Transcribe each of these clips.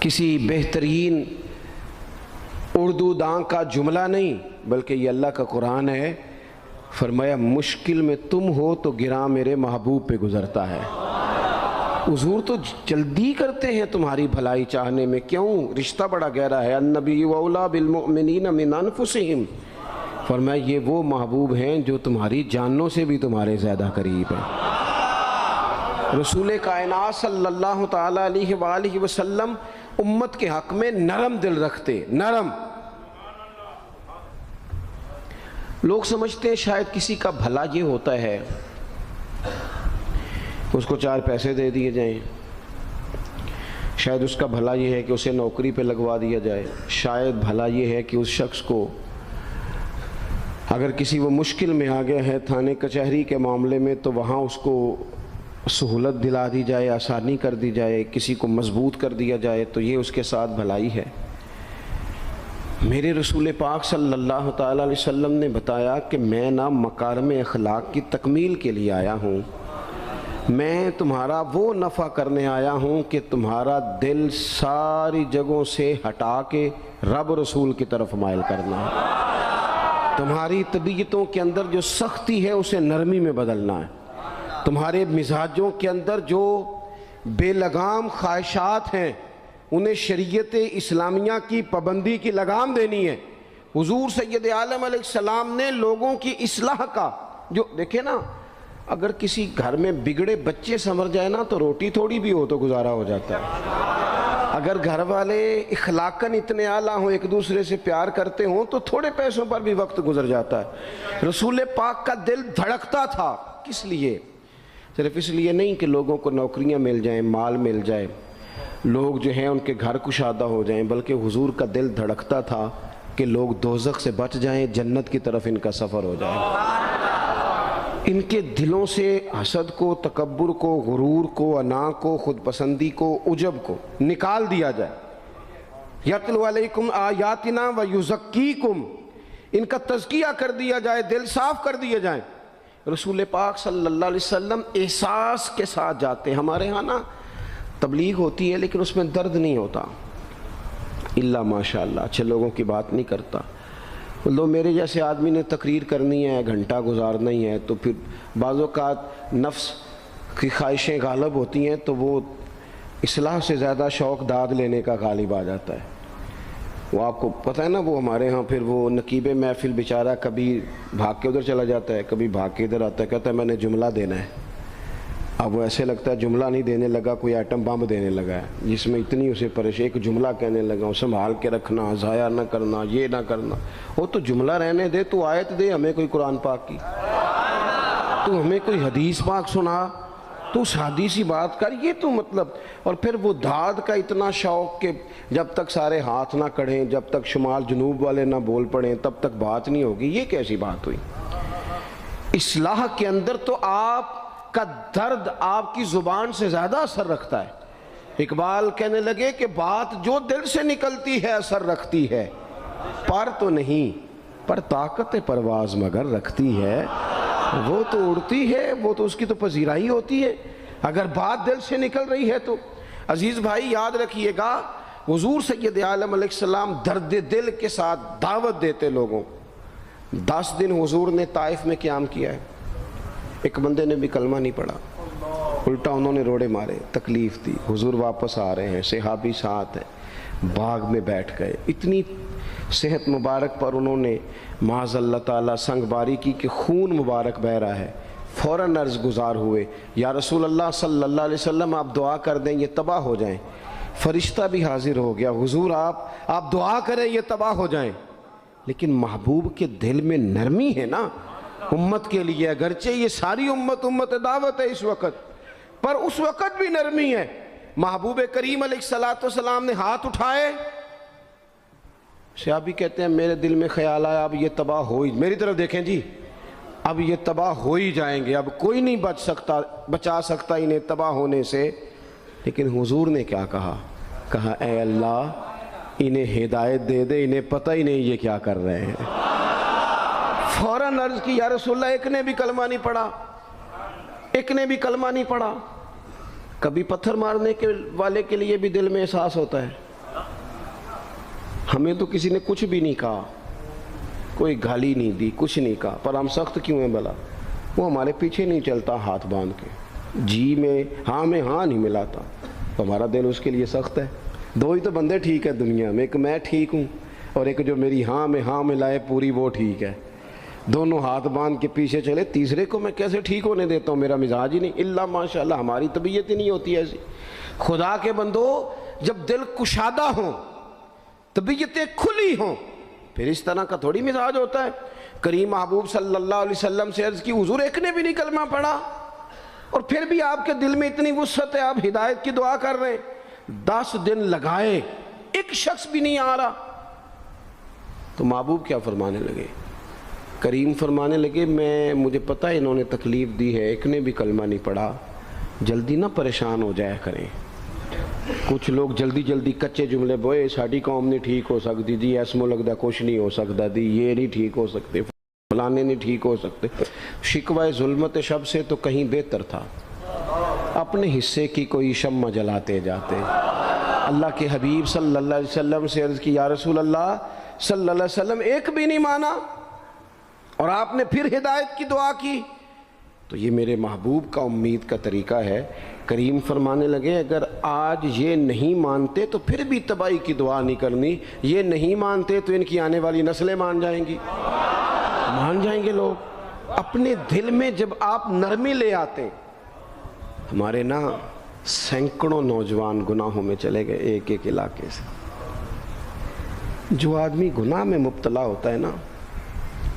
کسی بہترین اردو داں کا جملہ نہیں، بلکہ یہ اللہ کا قرآن ہے۔ فرمایا مشکل میں تم ہو تو گراں میرے محبوب پہ گزرتا ہے۔ حضور تو جلدی کرتے ہیں تمہاری بھلائی چاہنے میں، کیوں؟ رشتہ بڑا گہرا ہے۔ النبی اولیٰ بالمؤمنین من انفسہم، فرمایا یہ وہ محبوب ہیں جو تمہاری جانوں سے بھی تمہارے زیادہ قریب ہیں۔ رسول کائنات صلی اللہ تعالیٰ علیہ وآلہ وسلم امت کے حق میں نرم دل رکھتے، نرم۔ لوگ سمجھتے ہیں شاید کسی کا بھلا یہ ہوتا ہے اس کو 4 پیسے دے دیے جائیں، شاید اس کا بھلا یہ ہے کہ اسے نوکری پہ لگوا دیا جائے، شاید بھلا یہ ہے کہ اس شخص کو اگر کسی وہ مشکل میں آ گیا ہے تھانے کچہری کے معاملے میں تو وہاں اس کو سہولت دلا دی جائے، آسانی کر دی جائے، کسی کو مضبوط کر دیا جائے، تو یہ اس کے ساتھ بھلائی ہے۔ میرے رسول پاک صلی اللہ تعالیٰ علیہ وسلم نے بتایا کہ میں نہ مکارم اخلاق کی تکمیل کے لیے آیا ہوں، میں تمہارا وہ نفع کرنے آیا ہوں کہ تمہارا دل ساری جگہوں سے ہٹا کے رب رسول کی طرف مائل کرنا ہے، تمہاری طبیعتوں کے اندر جو سختی ہے اسے نرمی میں بدلنا ہے، تمہارے مزاجوں کے اندر جو بے لگام خواہشات ہیں انہیں شریعت اسلامیہ کی پابندی کی لگام دینی ہے۔ حضور سید عالم علیہ السلام نے لوگوں کی اصلاح کا جو دیکھیں نا، اگر کسی گھر میں بگڑے بچے سنور جائے نا تو روٹی تھوڑی بھی ہو تو گزارا ہو جاتا ہے، اگر گھر والے اخلاقاً اتنے اعلیٰ ہوں، ایک دوسرے سے پیار کرتے ہوں تو تھوڑے پیسوں پر بھی وقت گزر جاتا ہے۔ رسول پاک کا دل دھڑکتا تھا، کس لیے؟ صرف اس لیے نہیں کہ لوگوں کو نوکریاں مل جائیں، مال مل جائے، لوگ جو ہیں ان کے گھر کشادہ ہو جائیں، بلکہ حضور کا دل دھڑکتا تھا کہ لوگ دوزخ سے بچ جائیں، جنت کی طرف ان کا سفر ہو جائے، ان کے دلوں سے حسد کو، تکبر کو، غرور کو، انا کو، خود پسندی کو، عجب کو نکال دیا جائے۔ یتلو علیکم آیاتنا ویزکیکم، ان کا تزکیہ کر دیا جائے، دل صاف کر دیے جائیں۔ رسول پاک صلی اللہ علیہ وسلم احساس کے ساتھ جاتے ہیں۔ ہمارے ہاں نا تبلیغ ہوتی ہے لیکن اس میں درد نہیں ہوتا، الا ماشاء اللہ، اچھے لوگوں کی بات نہیں کرتا۔ لو میرے جیسے آدمی نے تقریر کرنی ہے، گھنٹہ گزارنا ہی ہے، تو پھر بعض اوقات نفس کی خواہشیں غالب ہوتی ہیں تو وہ اصلاح سے زیادہ شوق داد لینے کا غالب آ جاتا ہے۔ وہ آپ کو پتہ ہے نا، وہ ہمارے ہاں پھر وہ نقیب محفل بیچارہ کبھی بھاگ کے ادھر چلا جاتا ہے، کبھی بھاگ کے ادھر آتا ہے، کہتا ہے میں نے جملہ دینا ہے۔ اب وہ ایسے لگتا ہے جملہ نہیں دینے لگا، کوئی ایٹم بم دینے لگا ہے، جس میں اتنی اسے پریشانی، ایک جملہ کہنے لگا ہوں، سنبھال کے رکھنا، ضائع نہ کرنا، یہ نہ کرنا۔ وہ تو جملہ رہنے دے، تو آیت دے ہمیں کوئی قرآن پاک کی، تو ہمیں کوئی حدیث پاک سنا، تو حدیثی بات کر، یہ تو مطلب۔ اور پھر وہ داد کا اتنا شوق کہ جب تک سارے ہاتھ نہ کڑھیں، جب تک شمال جنوب والے نہ بول پڑیں تب تک بات نہیں ہوگی۔ یہ کیسی بات ہوئی؟ اصلاح کے اندر تو آپ کا درد آپ کی زبان سے زیادہ اثر رکھتا ہے۔ اقبال کہنے لگے کہ بات جو دل سے نکلتی ہے اثر رکھتی ہے، پر تو نہیں، پر طاقت پرواز مگر رکھتی ہے، وہ تو اڑتی ہے، وہ تو اس کی تو پذیرائی ہوتی ہے اگر بات دل سے نکل رہی ہے تو۔ عزیز بھائی یاد رکھیے گا، حضور سید عالم علیہ السلام درد دل کے ساتھ دعوت دیتے لوگوں۔ 10 دن حضور نے طائف میں قیام کیا ہے، ایک بندے نے بھی کلمہ نہیں پڑھا، الٹا انہوں نے روڑے مارے، تکلیف دی۔ حضور واپس آ رہے ہیں، صحابی ساتھ ہیں، باغ میں بیٹھ گئے، اتنی صحت مبارک پر انہوں نے معاذ اللہ تعالیٰ سنگ باری کی کہ خون مبارک بہہ رہا ہے، فوراً عرض گزار ہوئے، یا رسول اللہ صلی اللہ علیہ وسلم آپ دعا کر دیں یہ تباہ ہو جائیں۔ فرشتہ بھی حاضر ہو گیا، حضور آپ دعا کریں یہ تباہ ہو جائیں۔ لیکن محبوب کے دل میں نرمی ہے نا امت کے لیے، اگرچہ یہ ساری امت دعوت ہے اس وقت، پر اس وقت بھی نرمی ہے۔ محبوب کریم علیہ السلام نے ہاتھ اٹھائے، صحابی کہتے ہیں میرے دل میں خیال آیا اب یہ تباہ ہو ہی، میری طرف دیکھیں جی، اب یہ تباہ ہو ہی جائیں گے، اب کوئی نہیں بچا سکتا انہیں تباہ ہونے سے۔ لیکن حضور نے کیا کہا اے اللہ انہیں ہدایت دے دے، انہیں پتہ ہی نہیں یہ کیا کر رہے ہیں۔ فوراً عرض کی یا رسول اللہ ایک نے بھی کلمہ نہیں پڑھا، ایک نے بھی کلمہ نہیں پڑھا۔ کبھی پتھر مارنے کے والے کے لیے بھی دل میں احساس ہوتا ہے، ہمیں تو کسی نے کچھ بھی نہیں کہا، کوئی گالی نہیں دی، کچھ نہیں کہا، پر ہم سخت کیوں ہیں بھلا؟ وہ ہمارے پیچھے نہیں چلتا ہاتھ باندھ کے، جی میں ہاں نہیں ملاتا، تو ہمارا دل اس کے لیے سخت ہے۔ دو ہی تو بندے ٹھیک ہے دنیا میں، ایک میں ٹھیک ہوں اور ایک جو میری ہاں میں ہاں ملائے پوری، وہ ٹھیک ہے۔ دونوں ہاتھ باندھ کے پیچھے چلے، تیسرے کو میں کیسے ٹھیک ہونے دیتا ہوں؟ میرا مزاج ہی نہیں، اللہ ماشاءاللہ ہماری طبیعت ہی نہیں ہوتی ایسی۔ خدا کے بندو، جب دل کشادہ ہوں، طبیعتیں کھلی ہوں، پھر اس طرح کا تھوڑی مزاج ہوتا ہے۔ کریم محبوب صلی اللہ علیہ وسلم سے عرض کی، حضور ایک نے بھی نہیں کلمہ پڑھا اور پھر بھی آپ کے دل میں اتنی وسعت ہے، آپ ہدایت کی دعا کر رہے ہیں، 10 دن لگائے ایک شخص بھی نہیں آ رہا۔ تو محبوب کیا فرمانے لگے؟ کریم فرمانے لگے، مجھے پتہ ہے انہوں نے تکلیف دی ہے، ایک نے بھی کلمہ نہیں پڑھا، جلدی نہ پریشان ہو جایا کریں۔ کچھ لوگ جلدی کچے جملے بوئے، ساڈی قوم نہیں ٹھیک ہو سکتی جی، ایسمو لگتا کچھ نہیں ہو سکتا دی، یہ نہیں ٹھیک ہو سکتے، فلانے نہیں ٹھیک ہو سکتے۔ شکوہ ظلمت شب سے تو کہیں بہتر تھا، اپنے حصے کی کوئی شمع جلاتے جاتے۔ اللہ کے حبیب صلی اللہ علیہ وسلم سے عرض کی، یا رسول اللہ صلی اللہ علیہ وسلم ایک بھی نہیں مانا اور آپ نے پھر ہدایت کی دعا کی۔ تو یہ میرے محبوب کا امید کا طریقہ ہے۔ کریم فرمانے لگے، اگر آج یہ نہیں مانتے تو پھر بھی تباہی کی دعا نہیں کرنی، یہ نہیں مانتے تو ان کی آنے والی نسلیں مان جائیں گے لوگ۔ اپنے دل میں جب آپ نرمی لے آتے، ہمارے نا سینکڑوں نوجوان گناہوں میں چلے گئے ایک علاقے سے۔ جو آدمی گناہ میں مبتلا ہوتا ہے نا،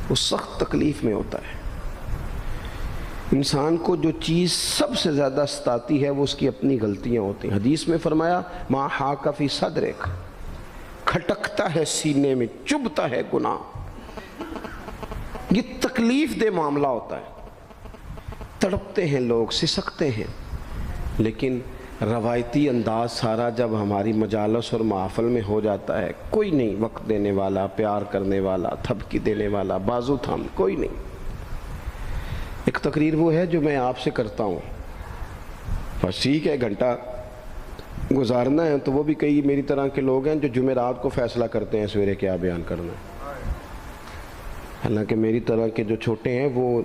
وہ سخت تکلیف میں ہوتا ہے۔ انسان کو جو چیز سب سے زیادہ ستاتی ہے وہ اس کی اپنی غلطیاں ہوتی ہیں۔ حدیث میں فرمایا، ما حاک فی صدرک، کھٹکتا ہے سینے میں، چبھتا ہے گناہ۔ یہ تکلیف دہ معاملہ ہوتا ہے، تڑپتے ہیں لوگ، سسکتے ہیں، لیکن روایتی انداز سارا جب ہماری مجالس اور محافل میں ہو جاتا ہے، کوئی نہیں وقت دینے والا، پیار کرنے والا، تھپکی دینے والا، بازو تھام، کوئی نہیں۔ ایک تقریر وہ ہے جو میں آپ سے کرتا ہوں، بس ٹھیک ہے گھنٹہ گزارنا ہے، تو وہ بھی کئی میری طرح کے لوگ ہیں جو جمعرات کو فیصلہ کرتے ہیں سویرے کیا بیان کرنا ہے۔ حالانکہ میری طرح کے جو چھوٹے ہیں وہ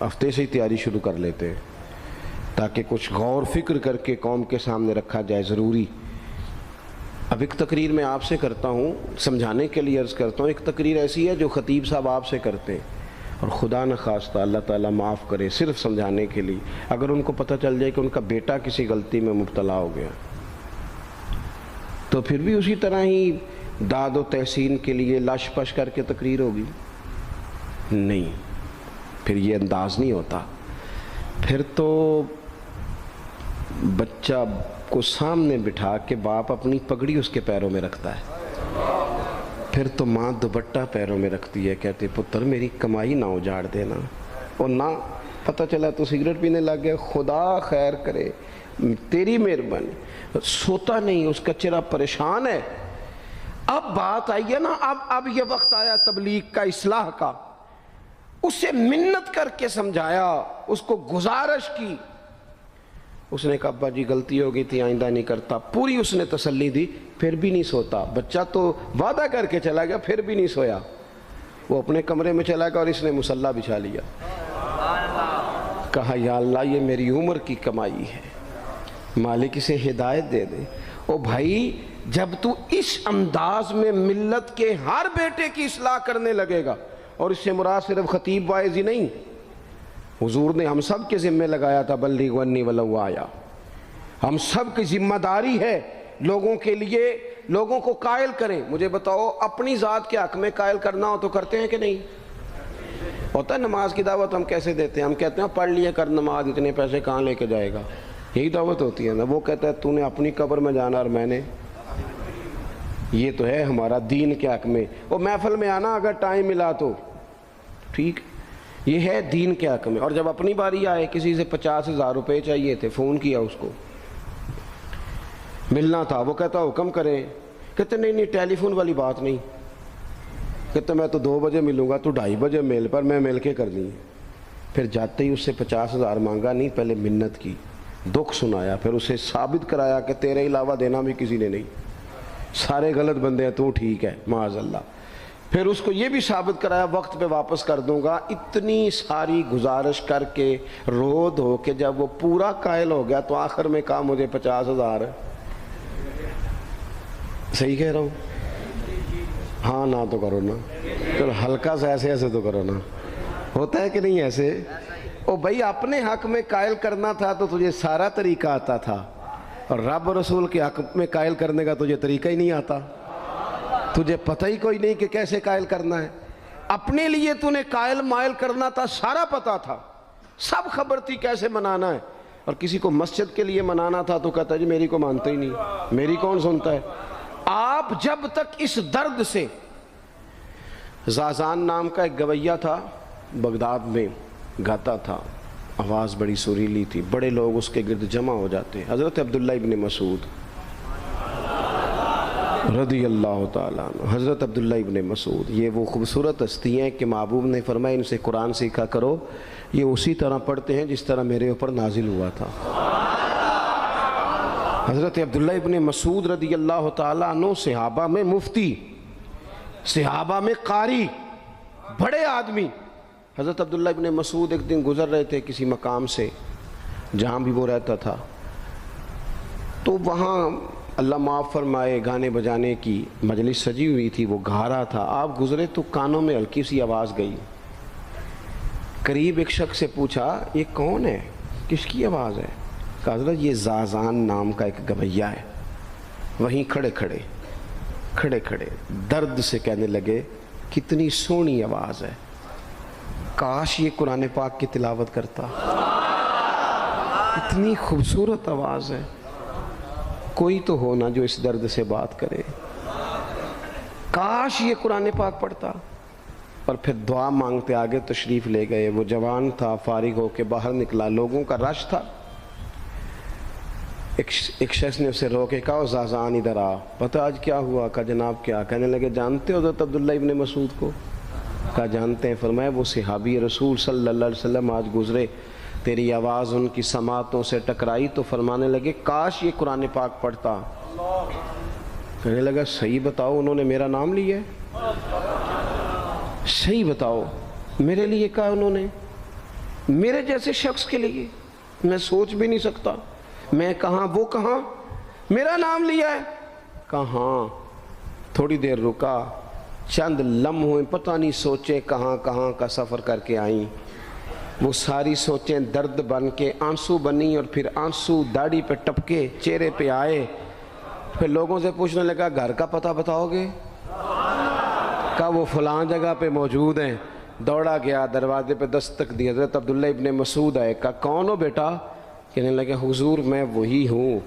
ہفتے سے ہی تیاری شروع کر لیتے ہیں تاکہ کچھ غور فکر کر کے قوم کے سامنے رکھا جائے، ضروری۔ اب ایک تقریر میں آپ سے کرتا ہوں، سمجھانے کے لیے عرض کرتا ہوں، ایک تقریر ایسی ہے جو خطیب صاحب آپ سے کرتے ہیں، اور خدا نہ خواستہ اللہ تعالیٰ معاف کرے، صرف سمجھانے کے لیے، اگر ان کو پتہ چل جائے کہ ان کا بیٹا کسی غلطی میں مبتلا ہو گیا تو پھر بھی اسی طرح ہی داد و تحسین کے لیے لاش پش کر کے تقریر ہوگی؟ نہیں، پھر یہ انداز نہیں ہوتا۔ پھر تو بچہ کو سامنے بٹھا کے باپ اپنی پگڑی اس کے پیروں میں رکھتا ہے، پھر تو ماں دوپٹہ پیروں میں رکھتی ہے، کہتے پتر میری کمائی نہ اجاڑ دینا، اور نہ پتہ چلا تو سگریٹ پینے لگ گیا، خدا خیر کرے، تیری مہربانی۔ سوتا نہیں، اس کا چہرہ پریشان ہے۔ اب بات آئی ہے نا، اب یہ وقت آیا تبلیغ کا، اصلاح کا۔ اسے منت کر کے سمجھایا، اس کو گزارش کی، اس نے کہا ابا جی غلطی ہو گئی تھی، آئندہ نہیں کرتا، پوری اس نے تسلی دی، پھر بھی نہیں سوتا۔ بچہ تو وعدہ کر کے چلا گیا، پھر بھی نہیں سویا، وہ اپنے کمرے میں چلا گیا اور اس نے مصلی بچھا لیا۔ کہا یا اللہ یہ میری عمر کی کمائی ہے، مالک اسے ہدایت دے دے۔ او بھائی جب تو اس انداز میں ملت کے ہر بیٹے کی اصلاح کرنے لگے گا، اور اس سے مراد صرف خطیب واعظ ہی نہیں، حضور نے ہم سب کے ذمہ لگایا تھا، بلغ عنی ولو آیا، ہم سب کی ذمہ داری ہے لوگوں کے لیے، لوگوں کو قائل کریں۔ مجھے بتاؤ اپنی ذات کے حق میں قائل کرنا ہو تو کرتے ہیں کہ نہیں؟ ہوتا ہے نماز کی دعوت ہم کیسے دیتے ہیں؟ ہم کہتے ہیں پڑھ لیے کر نماز، اتنے پیسے کہاں لے کے جائے گا، یہی دعوت ہوتی ہے نا۔ وہ کہتا ہے تو نے اپنی قبر میں جانا اور میں نے، یہ تو ہے ہمارا دین کے حق میں۔ وہ محفل میں آنا اگر ٹائم ملا تو ٹھیک، یہ ہے دین کے حق میں۔ اور جب اپنی باری آئے، کسی سے 50,000 روپے چاہیے تھے، فون کیا اس کو، ملنا تھا، وہ کہتا حکم کریں، کہتے نہیں ٹیلی فون والی بات نہیں، کہتے میں تو 2 بجے ملوں گا، تو 2:30 بجے مل، پر میں مل کے کرنی ہے۔ پھر جاتے ہی اس سے 50,000 مانگا نہیں، پہلے منت کی، دکھ سنایا، پھر اسے ثابت کرایا کہ تیرے علاوہ دینا بھی کسی نے نہیں، سارے غلط بندے ہیں، تو ٹھیک ہے معاذ اللہ۔ پھر اس کو یہ بھی ثابت کرایا وقت پہ واپس کر دوں گا۔ اتنی ساری گزارش کر کے رو دھو کے جب وہ پورا قائل ہو گیا تو آخر میں کہا مجھے 50,000 صحیح کہہ رہا ہوں؟ ہاں نہ تو کرو نا، چلو ہلکا سا ایسے ایسے تو کرو نا، ہوتا ہے کہ نہیں ایسے؟ او بھائی اپنے حق میں قائل کرنا تھا تو تجھے سارا طریقہ آتا تھا، اور رب رسول کے حق میں قائل کرنے کا تجھے طریقہ ہی نہیں آتا، تجھے پتہ ہی کوئی نہیں کہ کیسے قائل کرنا ہے۔ اپنے لیے تو نے قائل مائل کرنا تھا، سارا پتہ تھا، سب خبر تھی کیسے منانا ہے، اور کسی کو مسجد کے لیے منانا تھا تو کہتا ہے جی میری کو مانتے ہی نہیں، میری کون سنتا ہے۔ آپ جب تک اس درد سے، زازان نام کا ایک گویہ تھا بغداد میں، گاتا تھا، آواز بڑی سریلی تھی، بڑے لوگ اس کے گرد جمع ہو جاتے، حضرت عبداللہ ابن مسعود رضی اللہ تعالیٰ عنہ، حضرت عبداللہ ابن مسعود، یہ وہ خوبصورت ہستی ہیں کہ محبوب نے فرمایا ان سے قرآن سیکھا کرو، یہ اسی طرح پڑھتے ہیں جس طرح میرے اوپر نازل ہوا تھا۔ حضرت عبداللہ ابن مسعود رضی اللہ تعالیٰ عنہ صحابہ میں مفتی، صحابہ میں قاری، بڑے آدمی۔ حضرت عبداللہ ابن مسعود ایک دن گزر رہے تھے کسی مقام سے جہاں بھی وہ رہتا تھا، تو وہاں اللہ معاف فرمائے گانے بجانے کی مجلس سجی ہوئی تھی، وہ گا رہا تھا، آپ گزرے تو کانوں میں ہلکی سی آواز گئی، قریب ایک شخص سے پوچھا یہ کون ہے، کس کی آواز ہے؟ کہا حضرت یہ زازان نام کا ایک گویہ ہے۔ وہیں کھڑے کھڑے درد سے کہنے لگے کتنی سونی آواز ہے، کاش یہ قرآن پاک کی تلاوت کرتا، اتنی خوبصورت آواز ہے، کوئی تو ہو نا جو اس درد سے بات کرے، کاش یہ قرآن پاک پڑھتا۔ اور پھر دعا مانگتے آگے تشریف لے گئے۔ وہ جوان تھا، فارغ ہو کے باہر نکلا، لوگوں کا رش تھا، ایک شخص نے اسے روکے، کہا زازان ادھر آ، پتہ آج کیا ہوا؟ کہا جناب کیا؟ کہنے لگے جانتے ہو حضرت عبداللہ ابن مسعود کو؟ کہا جانتے ہیں۔ فرمایا وہ صحابی رسول صلی اللہ علیہ وسلم آج گزرے، تیری آواز ان کی سماعتوں سے ٹکرائی تو فرمانے لگے کاش یہ قرآن پاک پڑھتا۔ کہنے لگا صحیح بتاؤ انہوں نے میرا نام لیا ہے؟ صحیح بتاؤ میرے لیے کہا انہوں نے؟ میرے جیسے شخص کے لیے؟ میں سوچ بھی نہیں سکتا، میں کہاں وہ کہاں، میرا نام لیا ہے؟ کہاں؟ تھوڑی دیر رکا، چند لمحوں پتہ نہیں سوچے کہاں کہاں کا سفر کر کے آئیں، وہ ساری سوچیں درد بن کے آنسو بنی، اور پھر آنسو داڑھی پہ ٹپکے، چہرے پہ آئے۔ پھر لوگوں سے پوچھنے لگا گھر کا پتہ بتاؤ گے؟ کہا وہ فلاں جگہ پہ موجود ہیں۔ دوڑا گیا، دروازے پہ دستک دی، حضرت عبداللہ ابن مسعود آئے، کہا کون ہو بیٹا؟ کہنے لگے حضور میں وہی ہوں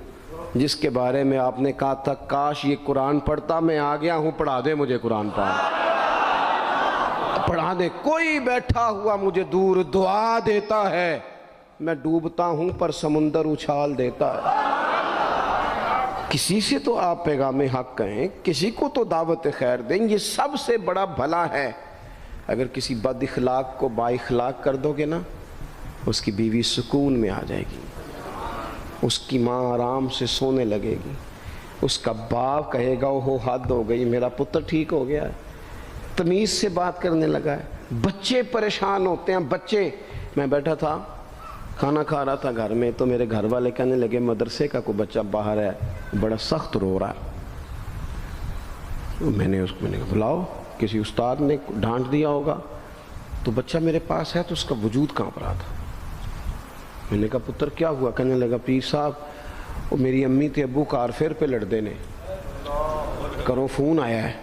جس کے بارے میں آپ نے کہا تھا کاش یہ قرآن پڑھتا، میں آ گیا ہوں، پڑھا دے مجھے قرآن پاک، پڑھا دے۔ کوئی بیٹھا ہوا مجھے دور دعا دیتا ہے، میں ڈوبتا ہوں پر سمندر اچھال دیتا ہے۔ کسی سے تو آپ پیغام حق کہیں، کسی کو تو دعوت خیر دیں، یہ سب سے بڑا بھلا ہے۔ اگر کسی بد اخلاق کو با اخلاق کر دو گے نا، اس کی بیوی سکون میں آ جائے گی، اس کی ماں آرام سے سونے لگے گی، اس کا باپ کہے گا وہ حد ہو گئی، میرا پتر ٹھیک ہو گیا ہے، تمیز سے بات کرنے لگا ہے۔ بچے پریشان ہوتے ہیں، بچے، میں بیٹھا تھا کھانا کھا رہا تھا گھر میں، تو میرے گھر والے کہنے لگے مدرسے کا کوئی بچہ باہر ہے، بڑا سخت رو رہا ہے۔ میں نے کہا بلاؤ، کسی استاد نے ڈانٹ دیا ہوگا، تو بچہ میرے پاس ہے تو اس کا وجود کانپ رہا تھا۔ میں نے کہا پتر کیا ہوا؟ کہنے لگا پیر صاحب وہ میری امی تے ابو کار فیر پہ لڑ دینے، کرو فون آیا ہے۔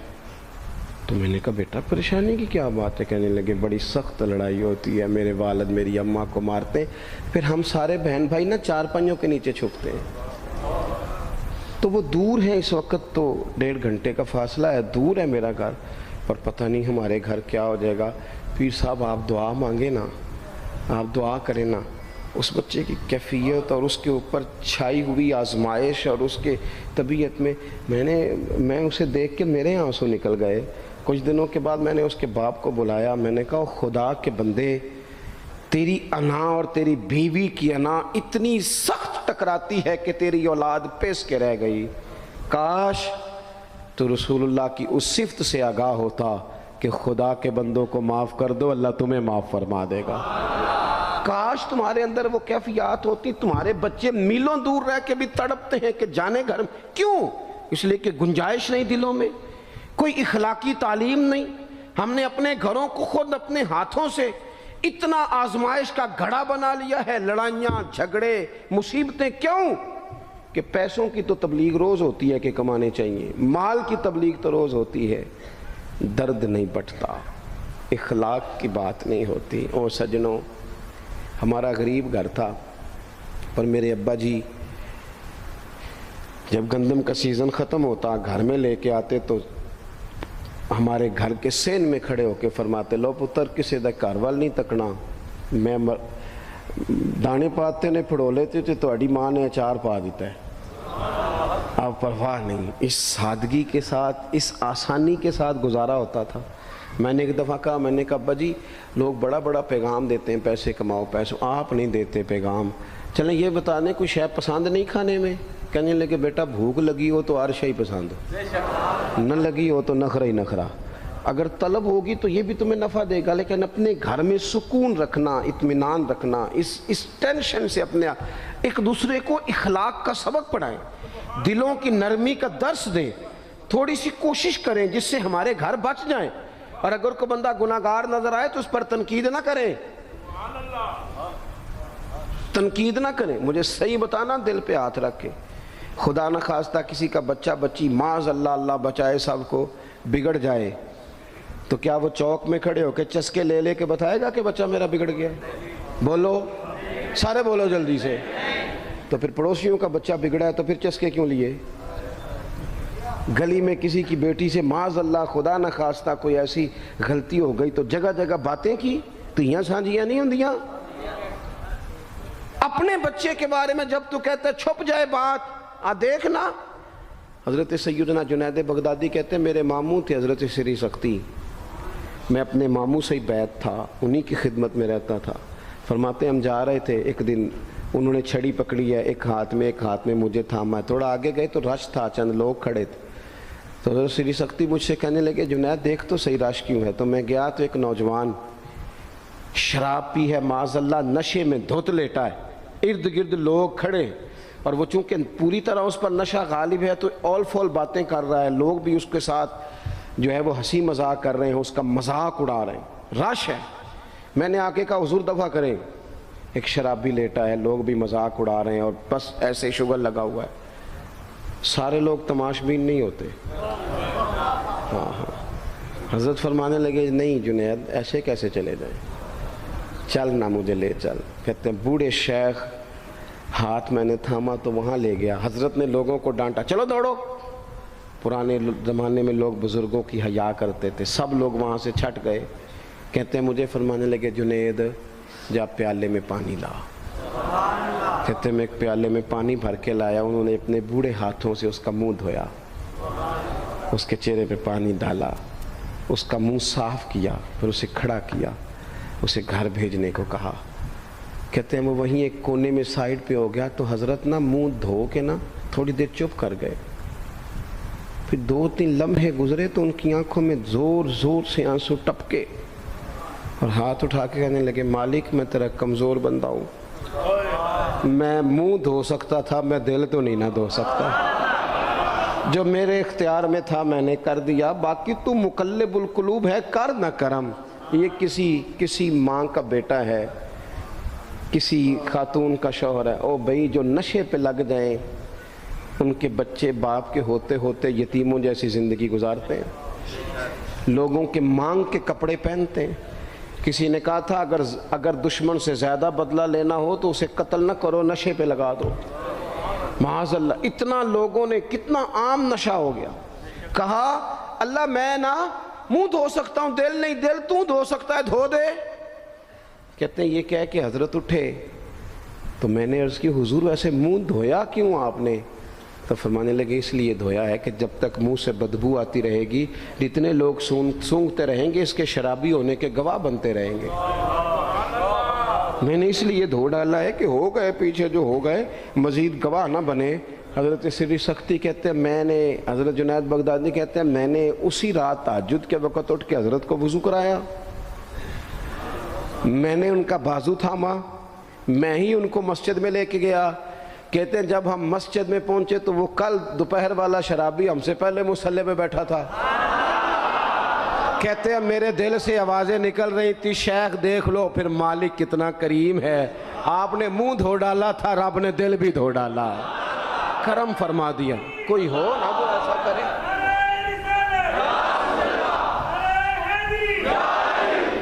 تو میں نے کہا بیٹا پریشانی کی کیا بات ہے؟ کہنے لگے بڑی سخت لڑائی ہوتی ہے، میرے والد میری اماں کو مارتے ہیں، پھر ہم سارے بہن بھائی نا چار پنجوں کے نیچے چھپتے ہیں، تو وہ دور ہے، اس وقت تو 1.5 گھنٹے کا فاصلہ ہے، دور ہے میرا گھر، پر پتہ نہیں ہمارے گھر کیا ہو جائے گا۔ پیر صاحب آپ دعا مانگے نا، آپ دعا کریں نا۔ اس بچے کی کیفیت اور اس کے اوپر چھائی ہوئی آزمائش اور اس کے طبیعت میں اسے دیکھ کے میرے آنسو نکل گئے۔ کچھ دنوں کے بعد میں نے اس کے باپ کو بلایا، میں نے کہا خدا کے بندے، تیری انا اور تیری بیوی کی انا اتنی سخت ٹکراتی ہے کہ تیری اولاد پیس کے رہ گئی، کاش تو رسول اللہ کی اس صفت سے آگاہ ہوتا کہ خدا کے بندوں کو معاف کر دو، اللہ تمہیں معاف فرما دے گا۔ کاش تمہارے اندر وہ کیفیات ہوتی۔ تمہارے بچے میلوں دور رہ کے بھی تڑپتے ہیں کہ جانے گھر میں، کیوں؟ اس لیے کہ گنجائش نہیں دلوں میں، کوئی اخلاقی تعلیم نہیں۔ ہم نے اپنے گھروں کو خود اپنے ہاتھوں سے اتنا آزمائش کا گھڑا بنا لیا ہے، لڑائیاں، جھگڑے، مصیبتیں۔ کیوں؟ کہ پیسوں کی تو تبلیغ روز ہوتی ہے کہ کمانے چاہیے، مال کی تبلیغ تو روز ہوتی ہے، درد نہیں بٹتا، اخلاق کی بات نہیں ہوتی۔ اور سجنوں، ہمارا غریب گھر تھا، پر میرے ابا جی جب گندم کا سیزن ختم ہوتا گھر میں لے کے آتے تو ہمارے گھر کے سین میں کھڑے ہو کے فرماتے، لو پتر کسی دا گھر وال نہیں تکنا، میں دانے پاتے نے پھڑو لیتے تھے تو اڈی ماں نے اچار پا دیتا ہے، اب پرواہ نہیں۔ اس سادگی کے ساتھ، اس آسانی کے ساتھ گزارا ہوتا تھا۔ میں نے ایک دفعہ کہا، میں نے کہا ابا جی لوگ بڑا بڑا پیغام دیتے ہیں، پیسے کماؤ پیسوں، آپ نہیں دیتے پیغام، چلیں یہ بتا دیں کوئی شے پسند نہیں کھانے میں؟ کہنے لگے بیٹا بھوک لگی ہو تو ہر شے پسند ہو، نہ لگی ہو تو نخرا ہی نخرا، اگر طلب ہوگی تو یہ بھی تمہیں نفع دے گا، لیکن اپنے گھر میں سکون رکھنا، اطمینان رکھنا، اس ٹینشن سے اپنے ایک دوسرے کو اخلاق کا سبق پڑھائیں، دلوں کی نرمی کا درس دیں، تھوڑی سی کوشش کریں جس سے ہمارے گھر بچ جائیں۔ اور اگر کوئی بندہ گناہگار نظر آئے تو اس پر تنقید نہ کریں، تنقید نہ کریں، مجھے صحیح بتانا، دل پہ ہاتھ رکھ کے۔ خدا نہ خواستہ کسی کا بچہ بچی معاذ اللہ، اللہ بچائے سب کو، بگڑ جائے تو کیا وہ چوک میں کھڑے ہو کے چسکے لے لے کے بتائے گا کہ بچہ میرا بگڑ گیا؟ بولو سارے، بولو جلدی سے۔ تو پھر پڑوسیوں کا بچہ بگڑا ہے تو پھر چسکے کیوں لیے؟ گلی میں کسی کی بیٹی سے معاذ اللہ خدا نہ خواستہ کوئی ایسی غلطی ہو گئی تو جگہ جگہ باتیں کی، تیاں سانجیاں نہیں ہوندیاں؟ اپنے بچے کے بارے میں جب تو کہتے چھپ جائے بات، دیکھنا۔ حضرت سیدنا جنید بغدادی کہتے ہیں میرے ماموں تھے حضرت سری سختی، میں اپنے ماموں سے ہی بیعت تھا، انہی کی خدمت میں رہتا تھا۔ فرماتے ہم جا رہے تھے، ایک دن انہوں نے چھڑی پکڑی ہے، ایک ہاتھ میں مجھے تھاما ہے، تھوڑا آگے گئے تو رش تھا، چند لوگ کھڑے تھے، تو حضرت سری سختی مجھ سے کہنے لگے جنید دیکھ تو صحیح رش کیوں ہے؟ تو میں گیا تو ایک نوجوان شراب پی ہے، معاذ اللہ نشے میں دھت لیٹا ہے، ارد گرد لوگ کھڑے، اور وہ چونکہ پوری طرح اس پر نشہ غالب ہے تو اول فول باتیں کر رہا ہے، لوگ بھی اس کے ساتھ جو ہے وہ ہنسی مذاق کر رہے ہیں، اس کا مذاق اڑا رہے ہیں، رش ہے۔ میں نے آ کے کہا حضور دفع کریں، ایک شرابی لیٹا ہے، لوگ بھی مذاق اڑا رہے ہیں اور بس ایسے شغل لگا ہوا ہے۔ سارے لوگ تماش بین نہیں ہوتے۔ ہاں حضرت فرمانے لگے نہیں جنید ایسے کیسے چلے جائیں، چل نہ مجھے لے چل۔ کہتے ہیں بوڑھے شیخ، ہاتھ میں نے تھاما تو وہاں لے گیا، حضرت نے لوگوں کو ڈانٹا چلو دوڑو۔ پرانے زمانے میں لوگ بزرگوں کی حیا کرتے تھے، سب لوگ وہاں سے چھٹ گئے۔ کہتے ہیں مجھے فرمانے لگے جنید جا پیالے میں پانی لا۔ کہتے ہیں میں ایک پیالے میں پانی بھر کے لایا، انہوں نے اپنے بوڑھے ہاتھوں سے اس کا منہ دھویا، اس کے چہرے پہ پانی ڈالا، اس کا منہ صاف کیا، پھر اسے کھڑا کیا، اسے گھر بھیجنے کو کہا۔ کہتے ہیں وہ وہیں ایک کونے میں سائیڈ پہ ہو گیا تو حضرت نا منہ دھو کے نا تھوڑی دیر چپ کر گئے، پھر 2-3 لمحے گزرے تو ان کی آنکھوں میں زور زور سے آنسو ٹپکے اور ہاتھ اٹھا کے کہنے لگے مالک میں تیرا کمزور بندہ ہوں، میں منہ دھو سکتا تھا، میں دل تو نہیں نہ دھو سکتا، جو میرے اختیار میں تھا میں نے کر دیا، باقی تو مقلب القلوب ہے، کر نہ کرم۔ یہ کسی ماں کا بیٹا ہے، کسی خاتون کا شوہر ہے، او بھائی جو نشے پہ لگ جائیں ان کے بچے باپ کے ہوتے ہوتے یتیموں جیسی زندگی گزارتے ہیں، لوگوں کے مانگ کے کپڑے پہنتے ہیں۔ کسی نے کہا تھا اگر دشمن سے زیادہ بدلہ لینا ہو تو اسے قتل نہ کرو، نشے پہ لگا دو۔ معاذ اللہ، اتنا لوگوں نے، کتنا عام نشہ ہو گیا۔ کہا اللہ میں نا منہ دھو سکتا ہوں، دل نہیں، دل تو دھو سکتا ہے، دھو دے۔ کہتے ہیں یہ کہہ کہ حضرت اٹھے تو میں نے عرض کی حضور ویسے منہ دھویا کیوں آپ نے؟ تو فرمانے لگے اس لیے دھویا ہے کہ جب تک منہ سے بدبو آتی رہے گی جتنے لوگ سونگتے رہیں گے اس کے شرابی ہونے کے گواہ بنتے رہیں گے۔ میں نے اس لیے دھو ڈالا ہے کہ ہو گئے پیچھے جو ہو گئے مزید گواہ نہ بنے، حضرت سری سختی کہتے ہیں میں نے، حضرت جنید بغدادی کہتے ہیں میں نے اسی رات تہجد کے وقت اٹھ کے حضرت کو وضو کرایا، میں نے ان کا بازو تھاما، میں ہی ان کو مسجد میں لے کے گیا۔ کہتے ہیں جب ہم مسجد میں پہنچے تو وہ کل دوپہر والا شرابی ہم سے پہلے مصلی پہ بیٹھا تھا۔ کہتے ہیں میرے دل سے آوازیں نکل رہی تھی شیخ دیکھ لو پھر مالک کتنا کریم ہے، آپ نے منہ دھو ڈالا تھا، رب نے دل بھی دھو ڈالا، کرم فرما دیا۔ کوئی ہو نا جو ایسا کرے؟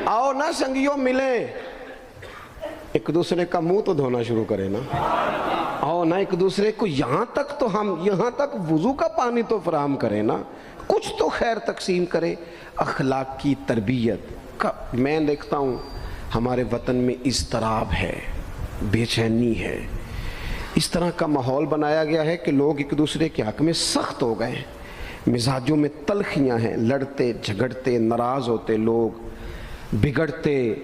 آؤ نا سنگیوں ملیں، ایک دوسرے کا منہ تو دھونا شروع کرے نا، آؤ نا ایک دوسرے کو یہاں تک تو ہم یہاں تک وضو کا پانی تو فراہم کریں نا، کچھ تو خیر تقسیم کرے۔ اخلاق کی تربیت کا میں دیکھتا ہوں ہمارے وطن میں اضطراب ہے، بے چینی ہے، اس طرح کا ماحول بنایا گیا ہے کہ لوگ ایک دوسرے کے حق میں سخت ہو گئے ہیں، مزاجوں میں تلخیاں ہیں، لڑتے جھگڑتے ناراض ہوتے لوگ، بگڑتے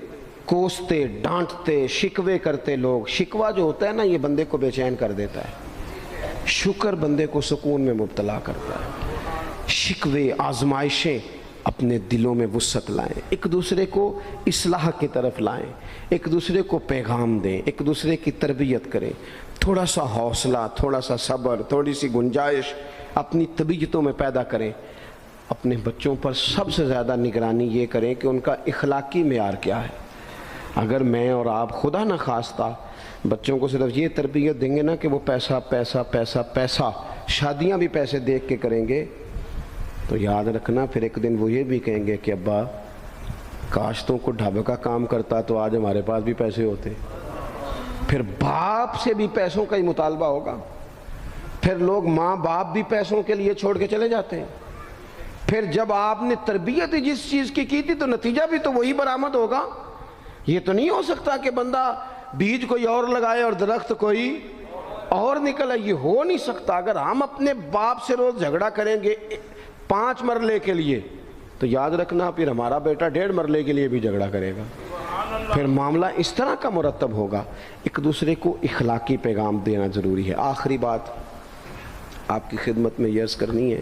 کوستے ڈانٹتے شکوے کرتے لوگ۔ شکوہ جو ہوتا ہے نا یہ بندے کو بے چین کر دیتا ہے، شکر بندے کو سکون میں مبتلا کرتا ہے۔ شکوے آزمائشیں اپنے دلوں میں وسعت لائیں، ایک دوسرے کو اصلاح کی طرف لائیں، ایک دوسرے کو پیغام دیں، ایک دوسرے کی تربیت کریں، تھوڑا سا حوصلہ، تھوڑا سا صبر، تھوڑی سی گنجائش اپنی طبیعتوں میں پیدا کریں۔ اپنے بچوں پر سب سے زیادہ نگرانی یہ کریں کہ ان کا اخلاقی معیار کیا ہے۔ اگر میں اور آپ خدا نہ خواستہ بچوں کو صرف یہ تربیت دیں گے نا کہ وہ پیسہ پیسہ پیسہ پیسہ، شادیاں بھی پیسے دیکھ کے کریں گے، تو یاد رکھنا پھر ایک دن وہ یہ بھی کہیں گے کہ ابا کاش تو کو ڈھابے کا کام کرتا تو آج ہمارے پاس بھی پیسے ہوتے۔ پھر باپ سے بھی پیسوں کا ہی مطالبہ ہوگا، پھر لوگ ماں باپ بھی پیسوں کے لیے چھوڑ کے چلے جاتے ہیں۔ پھر جب آپ نے تربیت ہی جس چیز کی تھی تو نتیجہ بھی تو وہی برآمد ہوگا۔ یہ تو نہیں ہو سکتا کہ بندہ بیج کوئی اور لگائے اور درخت کوئی اور نکلے، یہ ہو نہیں سکتا۔ اگر ہم اپنے باپ سے روز جھگڑا کریں گے 5 مرلے کے لیے تو یاد رکھنا پھر ہمارا بیٹا 1.5 مرلے کے لیے بھی جھگڑا کرے گا، پھر معاملہ اس طرح کا مرتب ہوگا۔ ایک دوسرے کو اخلاقی پیغام دینا ضروری ہے۔ آخری بات آپ کی خدمت میں یہ عرض کرنی ہے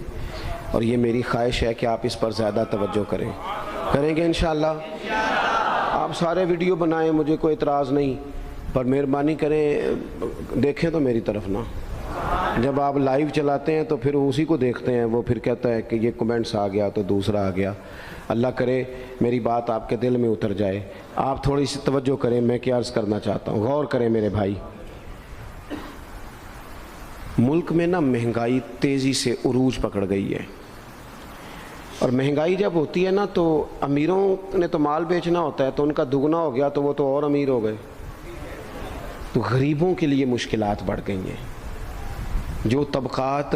اور یہ میری خواہش ہے کہ آپ اس پر زیادہ توجہ کریں گے انشاءاللہ۔ آپ سارے ویڈیو بنائیں، مجھے کوئی اعتراض نہیں، پر مہربانی کریں دیکھیں تو میری طرف نہ۔ جب آپ لائیو چلاتے ہیں تو پھر اسی کو دیکھتے ہیں، وہ پھر کہتا ہے کہ یہ کمنٹس آ گیا تو دوسرا آ گیا۔ اللہ کرے میری بات آپ کے دل میں اتر جائے، آپ تھوڑی سی توجہ کریں۔ میں کیا عرض کرنا چاہتا ہوں، غور کریں میرے بھائی۔ ملک میں نا مہنگائی تیزی سے عروج پکڑ گئی ہے، اور مہنگائی جب ہوتی ہے نا تو امیروں نے تو مال بیچنا ہوتا ہے تو ان کا دگنا ہو گیا تو وہ تو اور امیر ہو گئے، تو غریبوں کے لیے مشکلات بڑھ گئی ہیں۔ جو طبقات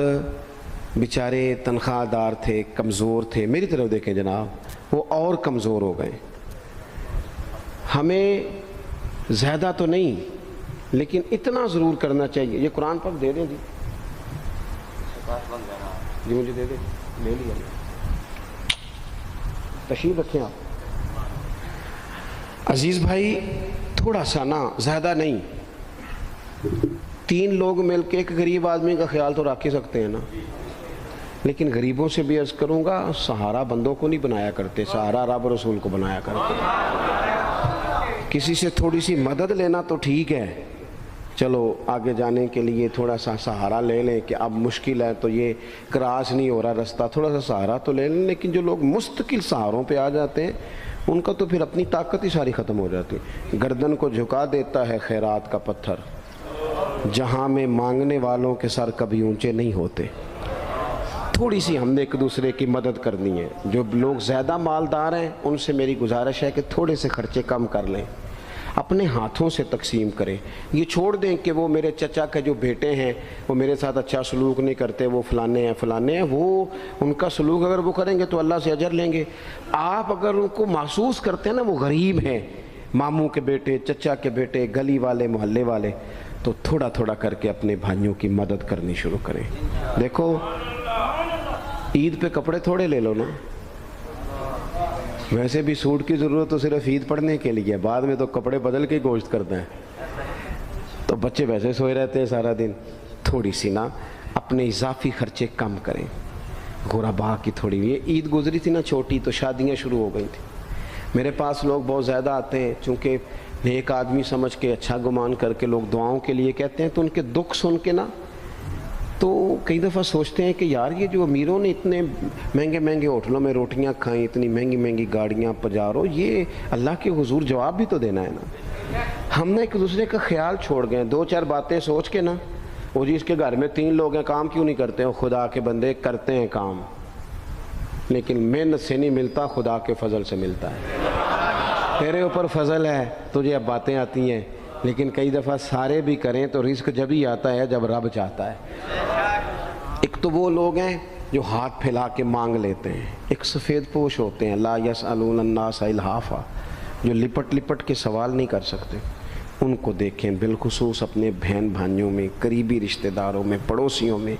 بیچارے تنخواہ دار تھے، کمزور تھے، میری طرف دیکھیں جناب، وہ اور کمزور ہو گئے۔ ہمیں زیادہ تو نہیں لیکن اتنا ضرور کرنا چاہیے۔ یہ قرآن پاک دے دیں جی، جی مجھے دے دیں، لے لیا تشریف رکھیں آپ۔ عزیز بھائی تھوڑا سا نا، زیادہ نہیں، 3 لوگ مل کے ایک غریب آدمی کا خیال تو رکھ ہی سکتے ہیں نا، لیکن غریبوں سے بھی عرض کروں گا سہارا بندوں کو نہیں بنایا کرتے، سہارا رب رسول کو بنایا کرتے۔ کسی سے تھوڑی سی مدد لینا تو ٹھیک ہے، چلو آگے جانے کے لیے تھوڑا سا سہارا لے لیں کہ اب مشکل ہے تو یہ کراس نہیں ہو رہا رستہ، تھوڑا سا سہارا تو لے لیں۔ لیکن جو لوگ مستقل سہاروں پہ آ جاتے ہیں ان کا تو پھر اپنی طاقت ہی ساری ختم ہو جاتی ہے۔ گردن کو جھکا دیتا ہے خیرات کا پتھر، جہاں میں مانگنے والوں کے سر کبھی اونچے نہیں ہوتے۔ تھوڑی سی ہم نے ایک دوسرے کی مدد کرنی ہے۔ جو لوگ زیادہ مالدار ہیں ان سے میری گزارش ہے کہ تھوڑے سے خرچے کم کر لیں، اپنے ہاتھوں سے تقسیم کریں۔ یہ چھوڑ دیں کہ وہ میرے چچا کے جو بیٹے ہیں وہ میرے ساتھ اچھا سلوک نہیں کرتے، وہ فلانے ہیں، وہ ان کا سلوک اگر وہ کریں گے تو اللہ سے اجر لیں گے۔ آپ اگر ان کو محسوس کرتے ہیں نا وہ غریب ہیں، ماموں کے بیٹے، چچا کے بیٹے، گلی والے، محلے والے، تو تھوڑا تھوڑا کر کے اپنے بھائیوں کی مدد کرنی شروع کریں۔ دیکھو عید پہ کپڑے تھوڑے لے لو نا، ویسے بھی سوٹ کی ضرورت تو صرف عید پڑھنے کے لیے، بعد میں تو کپڑے بدل کے گوشت کرتے ہیں، تو بچے ویسے سوئے رہتے ہیں سارا دن۔ تھوڑی سی نا اپنے اضافی خرچے کم کریں. غربا کی تھوڑی یہ عید گزری تھی نا چھوٹی تو شادیاں شروع ہو گئی تھیں. میرے پاس لوگ بہت زیادہ آتے ہیں، چونکہ نیک آدمی سمجھ کے اچھا گمان کر کے لوگ دعاؤں کے لیے کہتے ہیں، تو ان کے دکھ سن کے نا تو کئی دفعہ سوچتے ہیں کہ یار یہ جو امیروں نے اتنے مہنگے مہنگے ہوٹلوں میں روٹیاں کھائیں، اتنی مہنگی مہنگی گاڑیاں پجارو، یہ اللہ کے حضور جواب بھی تو دینا ہے نا. ہم نے ایک دوسرے کا خیال چھوڑ گئے، دو چار باتیں سوچ کے نا، وہ جی اس کے گھر میں 3 لوگ ہیں، کام کیوں نہیں کرتے ہیں؟ خدا کے بندے کرتے ہیں کام، لیکن محنت سے نہیں ملتا، خدا کے فضل سے ملتا ہے. تیرے اوپر فضل ہے، تجھے اب باتیں آتی ہیں، لیکن کئی دفعہ سارے بھی کریں تو رزق جب ہی آتا ہے جب رب چاہتا ہے. ایک تو وہ لوگ ہیں جو ہاتھ پھیلا کے مانگ لیتے ہیں، ایک سفید پوش ہوتے ہیں لا یسألون الناس الحافا، جو لپٹ لپٹ کے سوال نہیں کر سکتے. ان کو دیکھیں، بالخصوص اپنے بہن بھائیوں میں، قریبی رشتہ داروں میں، پڑوسیوں میں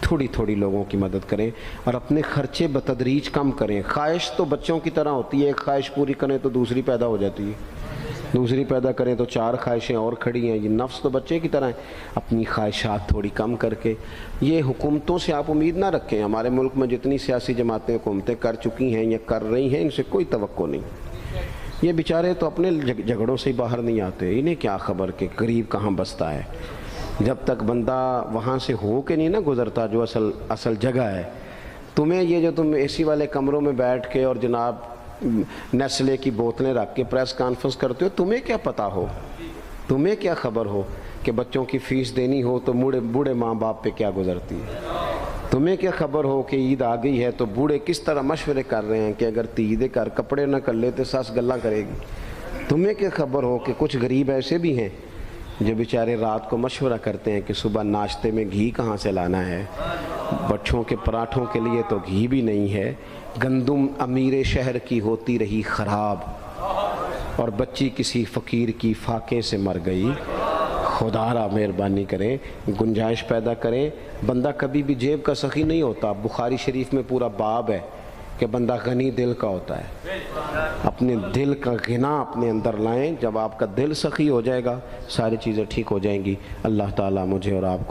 تھوڑی تھوڑی لوگوں کی مدد کریں اور اپنے خرچے بتدریج کم کریں. خواہش تو بچوں کی طرح ہوتی ہے، ایک خواہش پوری کریں تو دوسری پیدا ہو جاتی ہے، دوسری پیدا کریں تو 4 خواہشیں اور کھڑی ہیں. یہ نفس تو بچے کی طرح ہے. اپنی خواہشات تھوڑی کم کر کے، یہ حکومتوں سے آپ امید نہ رکھیں. ہمارے ملک میں جتنی سیاسی جماعتیں حکومتیں کر چکی ہیں یا کر رہی ہیں، ان سے کوئی توقع نہیں. یہ بیچارے تو اپنے جھگڑوں سے ہی باہر نہیں آتے، انہیں کیا خبر کہ غریب کہاں بستا ہے. جب تک بندہ وہاں سے ہو کے نہیں نہ گزرتا جو اصل جگہ ہے. تمہیں یہ جو تم اے سی والے کمروں میں بیٹھ کے اور جناب نیسلے کی بوتلیں رکھ کے پریس کانفرنس کرتے ہو، تمہیں کیا پتہ ہو، تمہیں کیا خبر ہو کہ بچوں کی فیس دینی ہو تو بوڑھے ماں باپ پہ کیا گزرتی ہے. تمہیں کیا خبر ہو کہ عید آ گئی ہے تو بوڑھے کس طرح مشورے کر رہے ہیں کہ اگر تیدے کر کپڑے نہ کر لیتے ساس گلہ کرے گی. تمہیں کیا خبر ہو کہ کچھ غریب ایسے بھی ہیں جو بیچارے رات کو مشورہ کرتے ہیں کہ صبح ناشتے میں گھی کہاں سے لانا ہے، بچوں کے پراٹھوں کے لیے تو گھی بھی نہیں ہے، گندم امیر شہر کی ہوتی رہی خراب اور بچی کسی فقیر کی فاقے سے مر گئی. خدا را مہربانی کریں، گنجائش پیدا کریں. بندہ کبھی بھی جیب کا سخی نہیں ہوتا. بخاری شریف میں پورا باب ہے کہ بندہ غنی دل کا ہوتا ہے. اپنے دل کا غنا اپنے اندر لائیں. جب آپ کا دل سخی ہو جائے گا ساری چیزیں ٹھیک ہو جائیں گی. اللہ تعالیٰ مجھے اور آپ کو